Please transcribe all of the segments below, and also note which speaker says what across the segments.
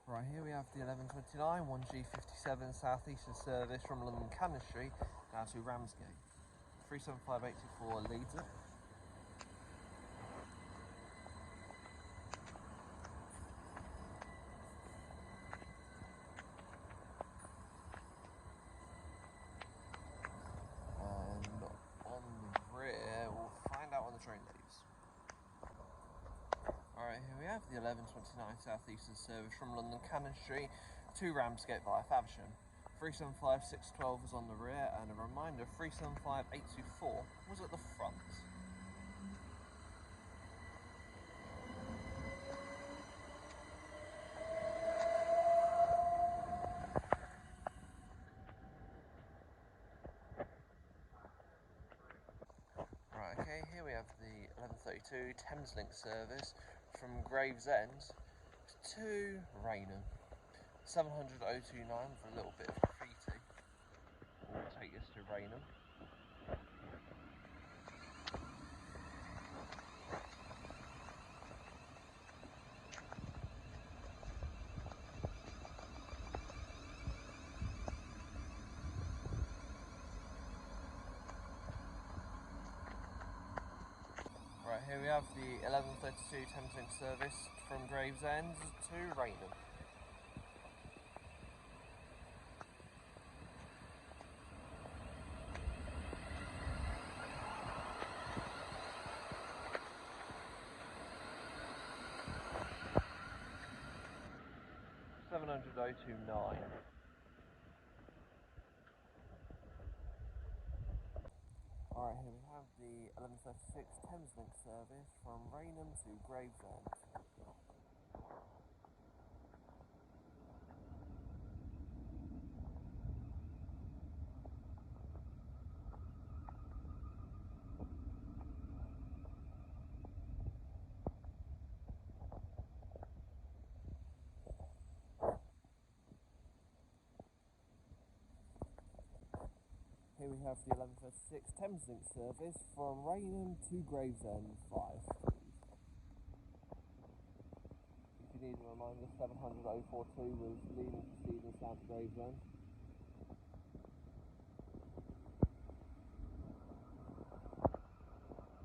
Speaker 1: Right, here we have the 1129 1G57 Southeastern service from London Cannon Street now to Ramsgate. 37584 leads it. And on the rear, we'll find out when the train leaves. Alright, here we have the 1129 Southeastern service from London Cannon Street to Ramsgate via Faversham. 375612 was on the rear, and a reminder 375824 was at the front. Right, okay, here we have the 1132 Thameslink service from Gravesend to Raynham. 700-029 with a little bit of graffiti. We'll take this to Raynham. Right, here we have the 1132 Thameslink service from Gravesend to Raynham. $700-029. Alright, here we have the 1136 Thameslink service from Raynham to Gravesend. Here we have the 1136 Thameslink service from Raynham to Gravesend via Street. If you need a reminder, 700-042 was leaving proceedings down to Gravesend.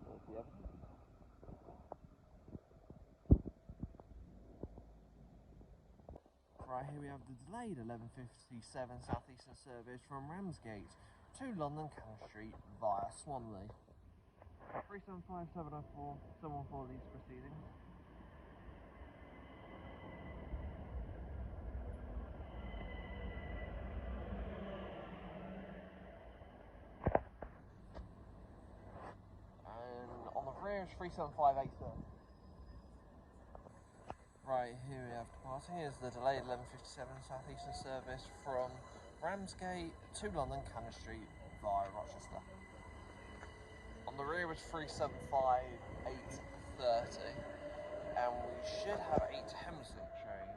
Speaker 1: There's the evidence. Right, here we have the delayed 1157 Southeastern service from Ramsgate to London Cannon Street via Swanley. 375704, 714 leads proceedings. And on the rear is 37587. Right, here we have departing is the delayed 1157 Southeastern service from Ramsgate to London Cannon Street via Rochester. On the rear was 375830, and we should have a Thameslink train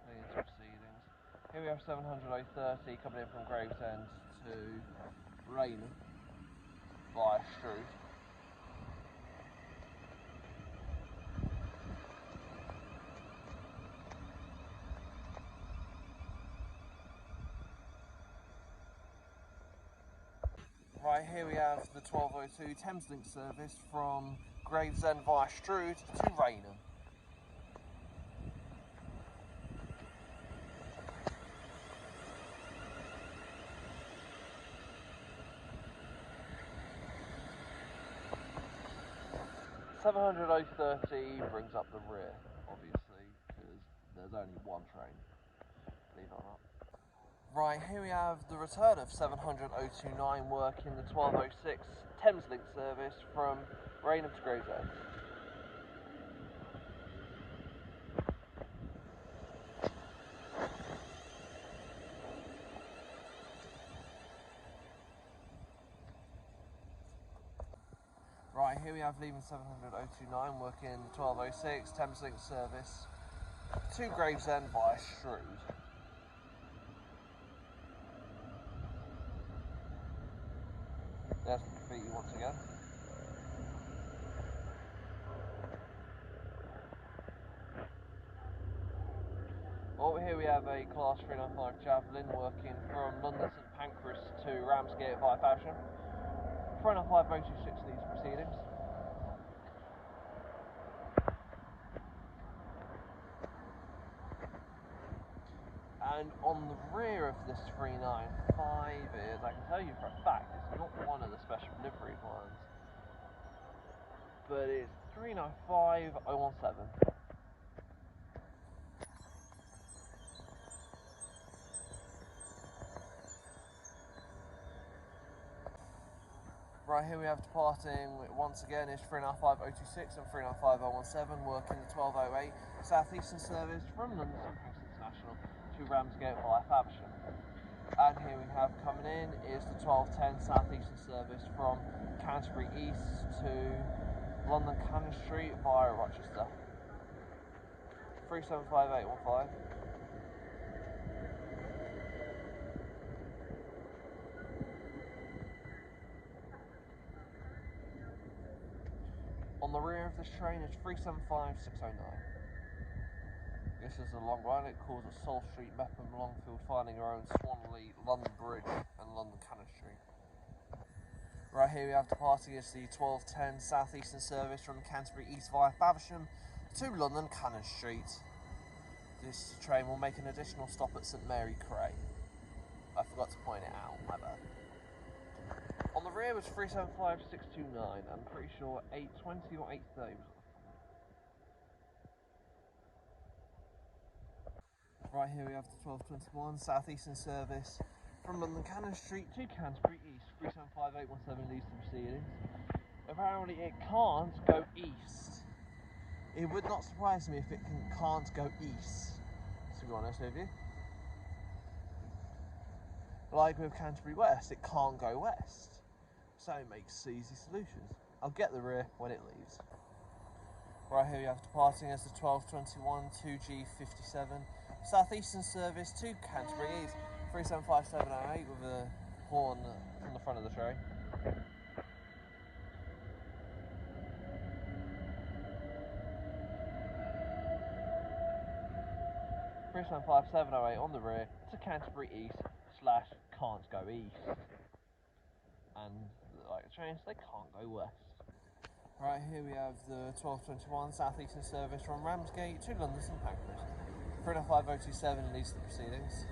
Speaker 1: leading to proceedings. Here we have 700-030 coming in from Gravesend to Raynham via Strood. Right, here we have the 1202 Thameslink service from Gravesend via Strood to Raynham. $700-030 brings up the rear, obviously, because there's only one train, believe it or not. Right, here we have the return of 700-029 working the 1206 Thameslink service from Raynham to Gravesend. Right, here we have leaving 700-029 working the 1206 Thameslink service to Gravesend via Strood. There's the graffiti once again. Over here we have a Class 395 Javelin working from London St Pancras to Ramsgate via Faversham. 395 026 needs proceedings. And on the rear of this 395 is, I can tell you for a fact, it's not one of the special delivery ones, but it's 395 017. Right, here we have departing once again is 395 026 and 395 017 working the 1208 Southeastern service from London St Pancras International to Ramsgate via Faversham. And here we have coming in is the 1210 Southeastern service from Canterbury East to London Cannon Street via Rochester. 375815. On the rear of this train is 375609. This is a long run. It calls at Sol Street, Mepham, Longfield, finding your own Swanley, London Bridge and London Cannon Street. Right, here we have departing is the 1210 Southeastern service from Canterbury East via Faversham to London Cannon Street. This train will make an additional stop at St Mary Cray. I forgot to point it out, my bad. On the rear was 375629, I'm pretty sure 820 or 830 was Right, here we have the 1221 Southeastern service from London Cannon Street to Canterbury East. 375817 leads to proceedings. Apparently it can't go east. It would not surprise me if it can't go east, to be honest with you. Like with Canterbury West, it can't go west. So it makes easy solutions. I'll get the rear when it leaves. Right, here we have departing as the 1221 2G57 Southeastern service to Canterbury East. 375708 with a horn from the front of the train. (375708) on the rear to Canterbury East / can't go east. And like the trains, they can't go west. Right, here we have the 1221 Southeastern service from Ramsgate to London St Pancras. 395027 leads the proceedings.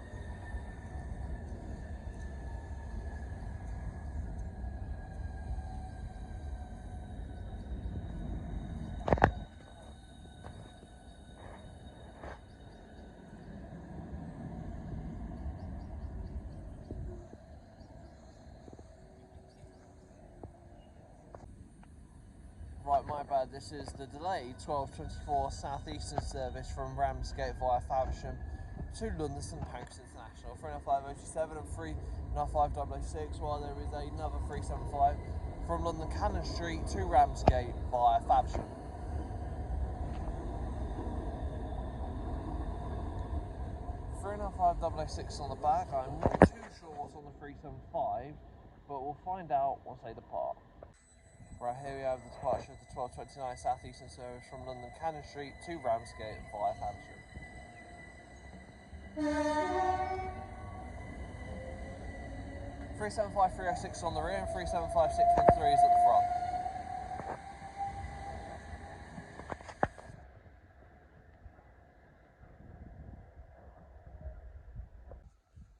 Speaker 1: Right, my bad, this is the delayed 1224 Southeastern service from Ramsgate via Faversham to London St Pancras International. 395027 and 395006, while there is another 375 from London Cannon Street to Ramsgate via Faversham. (395006) on the back. I'm not too sure what's on the 375, but we'll find out once they depart. Right, here we have the departure of the 1229 Southeastern service from London Cannon Street to Ramsgate via Faversham. 375306 on the rear and 375613 is at the front.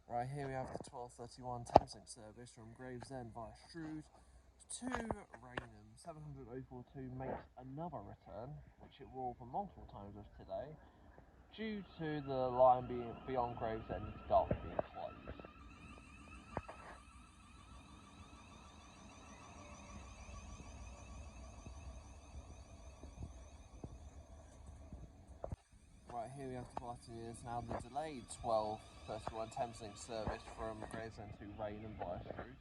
Speaker 1: Right, here we have the 1231 Thameslink service from Gravesend via Strood to Raynham. 700.042 makes another return, which it will for multiple times of today, due to the line being beyond Gravesend and Derby being closed. Right, here we have departing is now the delayed 1231 Thameslink service from Gravesend to Raynham via Strood.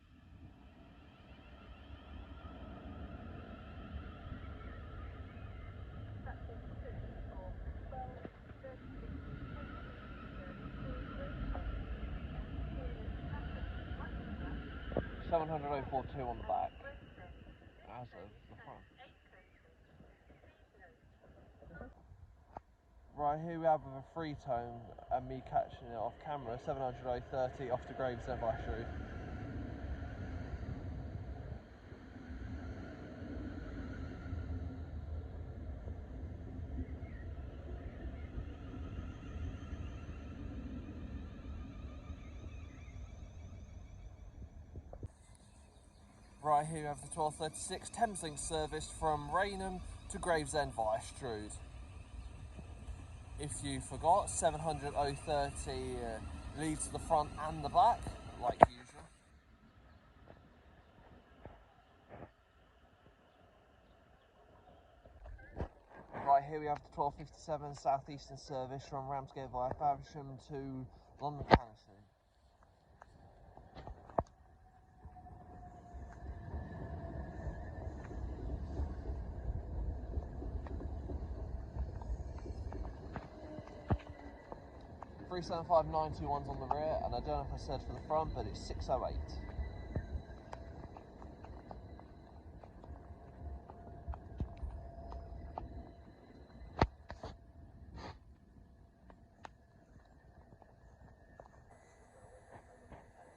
Speaker 1: 700.042 on the back, as of the front. Right, here we have with a free tone and me catching it off camera, 700/30 off to Gravesend by Shrew. Right, here we have the 1236 Thameslink service from Rainham to Gravesend via Strood. If you forgot, 700/30 leads to the front and the back, like usual. Right, here we have the 1257 Southeastern service from Ramsgate via Faversham to London Canterbury. (375.921's on the rear, and I don't know if I said for the front, but it's 608.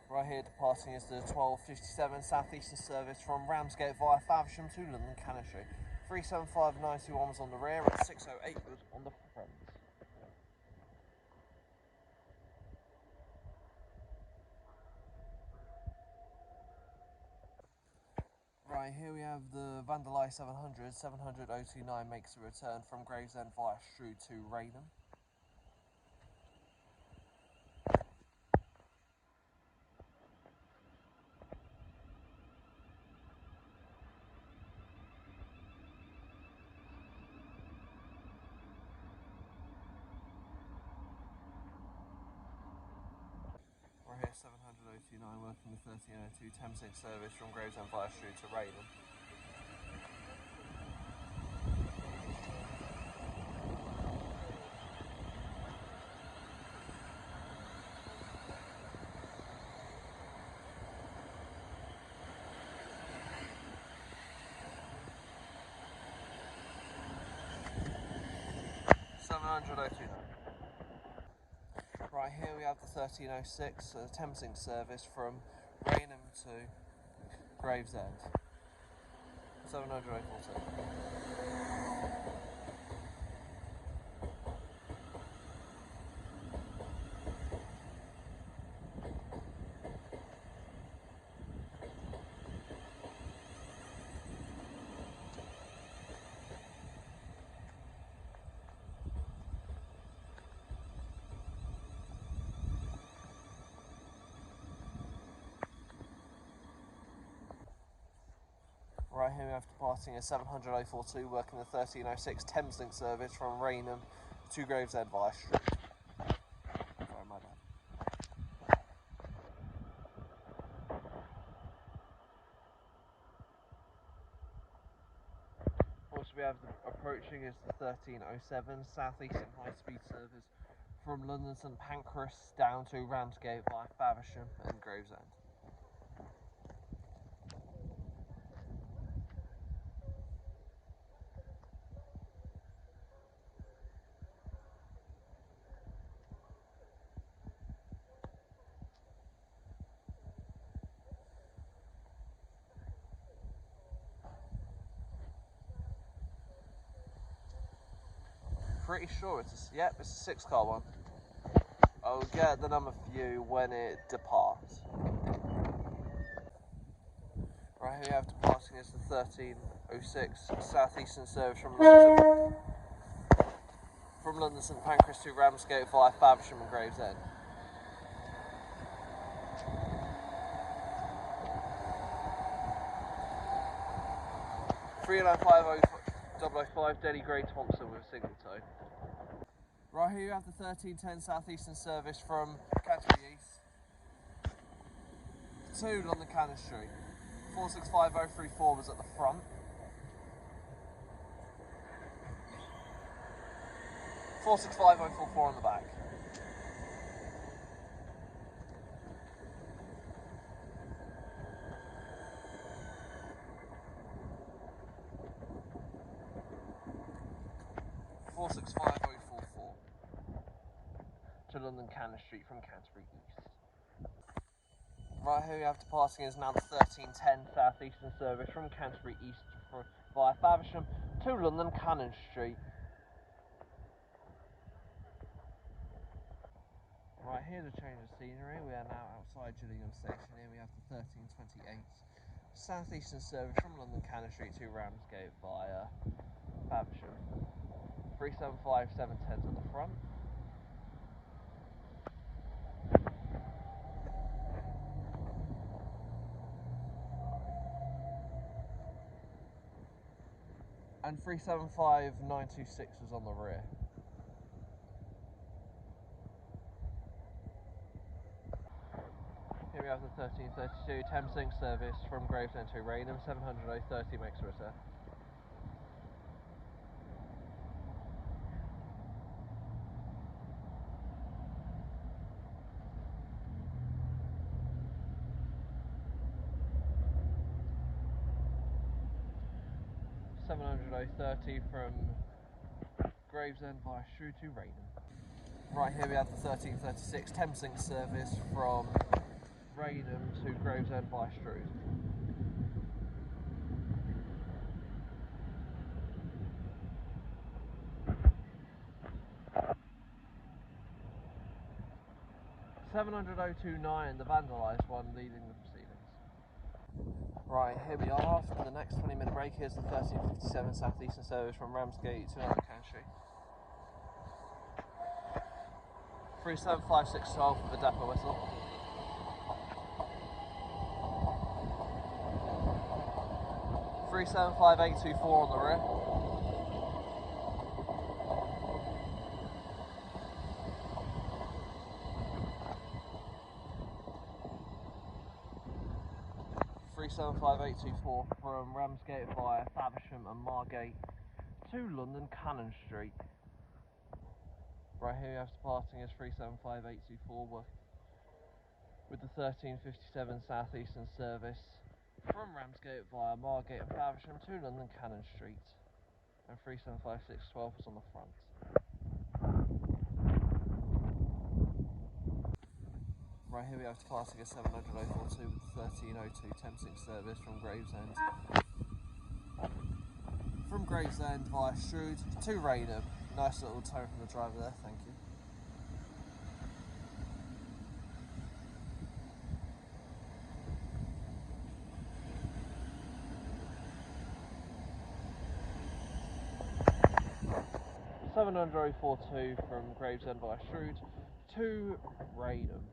Speaker 1: Right here departing is the 1257 Southeastern service from Ramsgate via Faversham to London Canterbury. 375.921 was on the rear and 608 was on the front. Right, here we have the Vandalay 700, 700/029 makes a return from Gravesend via Strood to Rainham. We're here 700/029 working the 1302 Thameslink service from Gravesend via Strood to Rainham. Right, here we have the 1306 Thameslink service from Rainham to Gravesend. 700/042. Right, here we have departing a 700/042 working the 1306 Thameslink service from Rainham to Gravesend via Strood. Sorry, my bad. Also we have approaching is the 1307 Southeastern high speed service from London St Pancras down to Ramsgate via Faversham and Gravesend. Pretty sure it's a 6-car one. I'll get the number for you when it departs. Right, here we have departing is the 1306 Southeastern service from London St Pancras to Ramsgate via Faversham and Gravesend. (395.005 Denny Gray Thompson with a single toe. Right, here you have the 1310 Southeastern service from Canterbury East to London Cannon Street. 465034 was at the front. 465044 on the back. (465.044). to London Cannon Street from Canterbury East. Right, here we have departing is now the 1310 Southeastern service from Canterbury East via Faversham to London Cannon Street. Right, here's a change of scenery. We are now outside Gillingham station. Here we have the 1328 Southeastern service from London Cannon Street to Ramsgate via Faversham. 375 710s at the front. And 375 926s on the rear. Here we have the 1332 Thameslink service from Gravesend to Raynham. 700/30 makes a return. .30 from Gravesend via Shrew to Raynham. Right, here we have the 1336 Thameslink service from Raynham to Gravesend via Shrew. .700/029, the vandalised one, leading the proceedings. Right, here we are for the next 20-minute break. Here's the 1357 Southeastern service from Ramsgate to London Cannon Street. 375/612 with a depot whistle. .375/824 on the rear. .375/824 from Ramsgate via Faversham and Margate to London Cannon Street. Right, here we have departing is 375/824 with the 1357 Southeastern service from Ramsgate via Margate and Faversham to London Cannon Street, and 375/612 was on the front. Right, here we have departing is 700/042 with the 1302 Thameslink service from Gravesend via Shrew to Raynham. Nice little tone from the driver there, thank you. .700/042 from Gravesend via Shrew to Raynham.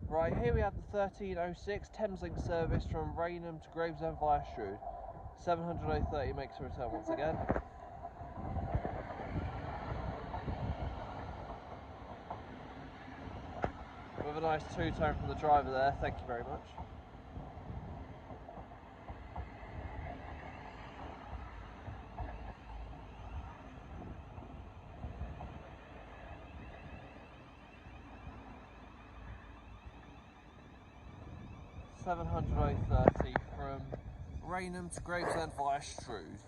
Speaker 1: Right, here we have the 1306 Thameslink service from Raynham to Gravesend via Shrew. 700/030 makes a return once again. With a nice two-tone from the driver there, thank you very much. .700/030 from Raynham to Gravesend via Shrew.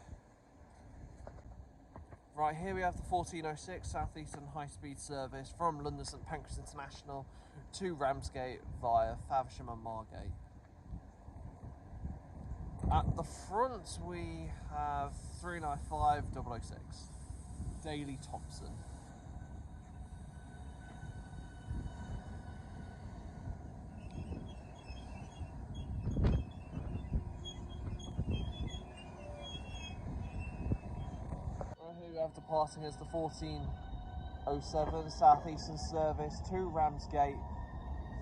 Speaker 1: Right, here we have the 1406 Southeastern high-speed service from London St Pancras International to Ramsgate via Faversham and Margate. At the front we have 395/006 Daily Thompson. Who have departing as the 1407 Southeastern service to Ramsgate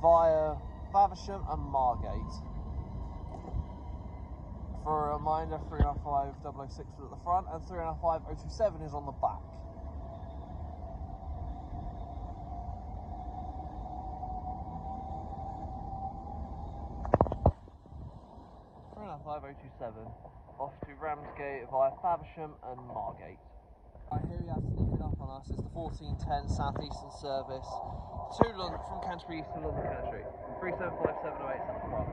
Speaker 1: via Faversham and Margate. For a reminder, 395/006 is at the front and 395/027 is on the back. .395/027 off to Ramsgate via Faversham and Margate. Right, here we have sneaking up on us is the 1410 Southeastern service to London from Canterbury East to London Cannon Street. 375/708 at the front.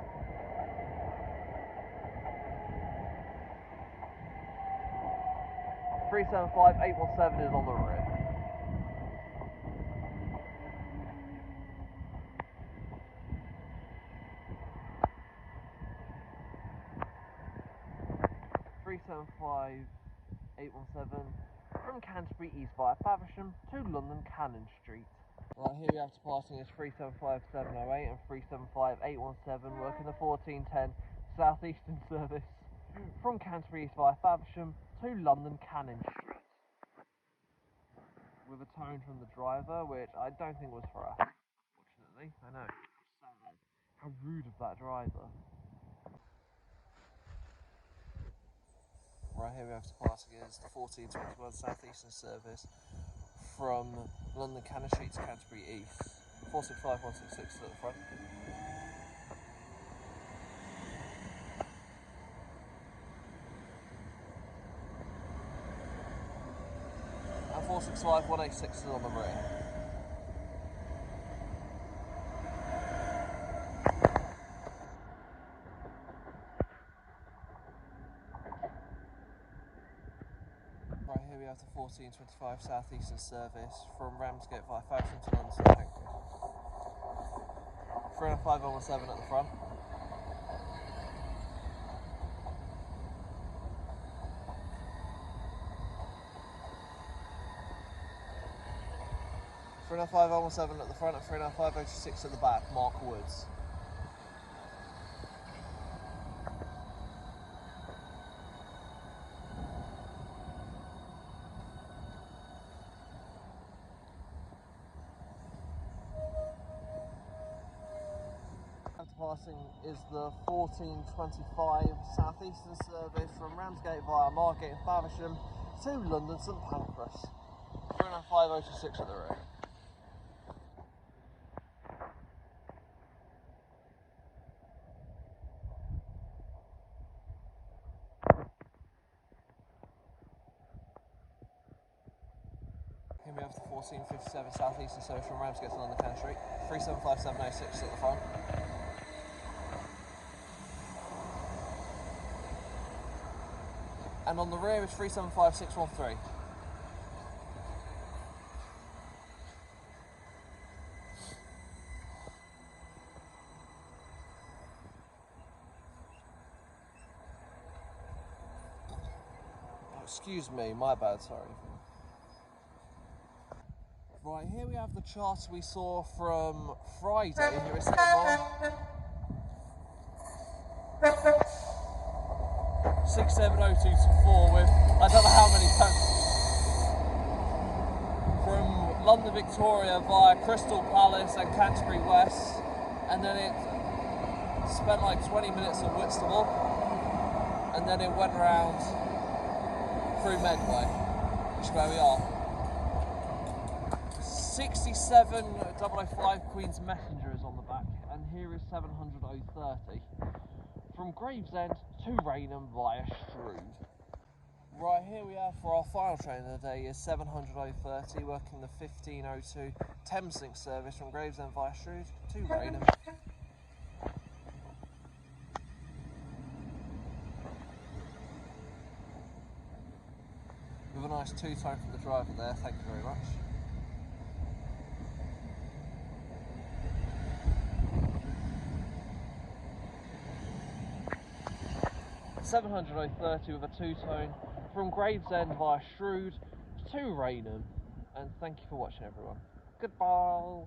Speaker 1: .375/817 is on the rear. 375 817 from Canterbury East via Faversham to London Cannon Street. Right, here we have departing is 375 708 and 375 817 working the 1410 Southeastern service from Canterbury East via Faversham to London Cannon Street. With a tone from the driver, which I don't think was for us, fortunately. I know. Sad. How rude of that driver. Right, here we have departing is the 1421 Southeastern service from London Cannon Street to Canterbury East. 465 166 at the front. And 465 186 is on the rear. Right, here we have the 1425 Southeastern service from Ramsgate via Faversham to London St Pancras. 305 117 at the front. Three and 5 117 at the front and 305 026 at the back, Mark Woods. Departing is the 1425 Southeastern service from Ramsgate via Margate and Faversham to London St Pancras. 305 026 at the rear. Here we have the 1457 Southeastern service from Ramsgate to London Cannon Street. 375 706 at the front. And on the rear is 375 613. Oh, excuse me, my bad, sorry. Right, here we have the chart we saw from Friday. Here is CML 670224 with I don't know how many from London Victoria via Crystal Palace and Canterbury West, and then it spent like 20 minutes at Whitstable, and then it went around through Medway, which is where we are. 67005 Queen's Messenger is on the back, and here is 700 from Gravesend to Raynham via Strood. Right, here we are for our final train of the day is 700 working the 1502 Thameslink service from Gravesend via Strood to Raynham. With a nice two-tone from the driver there, thank you very much. .700 with a two-tone from Gravesend via Strood to Raynham, and thank you for watching everyone. Goodbye.